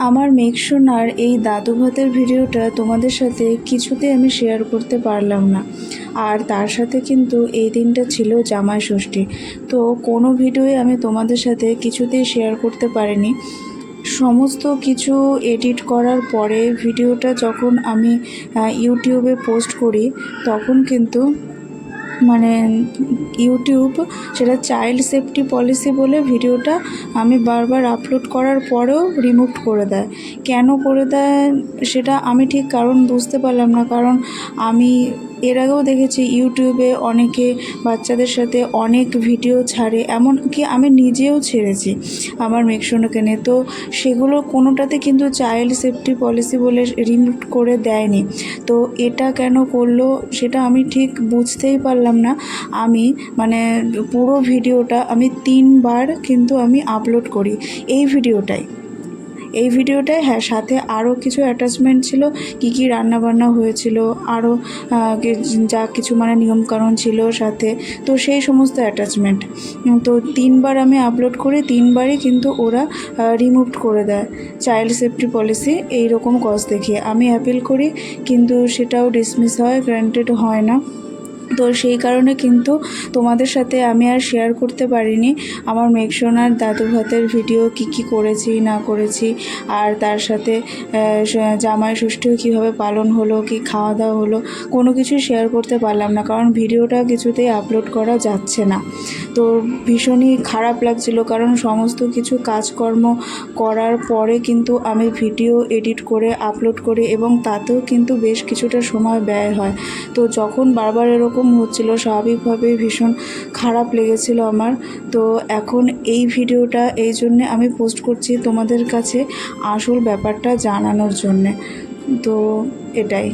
আমার মেঘসোনার এই দাদু ভাতের ভিডিওটা তোমাদের সাথে কিছুতেই আমি শেয়ার করতে পারলাম না। আর তার সাথে কিন্তু এই দিনটা ছিল জামাই ষষ্ঠী, তো কোনো ভিডিওই আমি তোমাদের সাথে কিছুতেই শেয়ার করতে পারিনি। সমস্ত কিছু এডিট করার পরে ভিডিওটা যখন আমি ইউটিউবে পোস্ট করি, তখন কিন্তু মানে ইউটিউব সেটা চাইল্ড সেফটি পলিসি বলে ভিডিওটা আমি বারবার আপলোড করার পরেও রিমুভ করে দেয়। কেন করে দেয় সেটা আমি ঠিক কারণ বুঝতে পারলাম না। কারণ আমি এর আগেও দেখেছি ইউটিউবে অনেকে বাচ্চাদের সাথে অনেক ভিডিও ছাড়ে, এমনকি আমি নিজেও ছেড়েছি আমার মেঘসোনাকে নিয়ে। তো সেগুলো কোনোটাতে কিন্তু চাইল্ড সেফটি পলিসি বলে রিমুভ করে দেয়নি। তো এটা কেন করলো সেটা আমি ঠিক বুঝতেই পারলাম না। আমি পুরো ভিডিওটা আমি 3 বার কিন্তু আমি আপলোড করি এই ভিডিওটায়। হ্যাঁ, সাথে আরও কিছু অ্যাটাচমেন্ট ছিল, কী রান্নাবান্না হয়েছিল, আরও যা কিছু নিয়মকানুন ছিল সাথে, তো সেই সমস্ত অ্যাটাচমেন্ট। তো 3 বার আমি আপলোড করি, 3 বারই কিন্তু ওরা রিমুভ করে দেয় চাইল্ড সেফটি পলিসি এইরকম কজ দেখিয়ে। আমি অ্যাপিল করি, কিন্তু সেটাও ডিসমিস হয়, গ্র্যান্টেড হয় না। তো সেই কারণে কিন্তু তোমাদের সাথে আমি আর শেয়ার করতে পারিনি আমার মেঘসোনার দাদু ভাতের ভিডিও কী করেছি না করেছি। আর তার সাথে জামাই ষষ্ঠীও কীভাবে পালন হলো, কি খাওয়া দাওয়া হলো, কোনো কিছুই শেয়ার করতে পারলাম না, কারণ ভিডিওটা কিছুতেই আপলোড করা যাচ্ছে না। তো ভীষণই খারাপ লাগছিল, কারণ সমস্ত কিছু কাজকর্ম করার পরে কিন্তু আমি ভিডিও এডিট করে আপলোড করি, এবং তাতেও কিন্তু বেশ কিছুটা সময় ব্যয় হয়। তো যখন বারবার এরকম হচ্ছিল, স্বাভাবিকভাবেই ভীষণ খারাপ লেগেছিল আমার। তো এখন এই ভিডিওটা এই জন্যে আমি পোস্ট করছি তোমাদের কাছে আসল ব্যাপারটা জানানোর জন্যে। তো এটাই।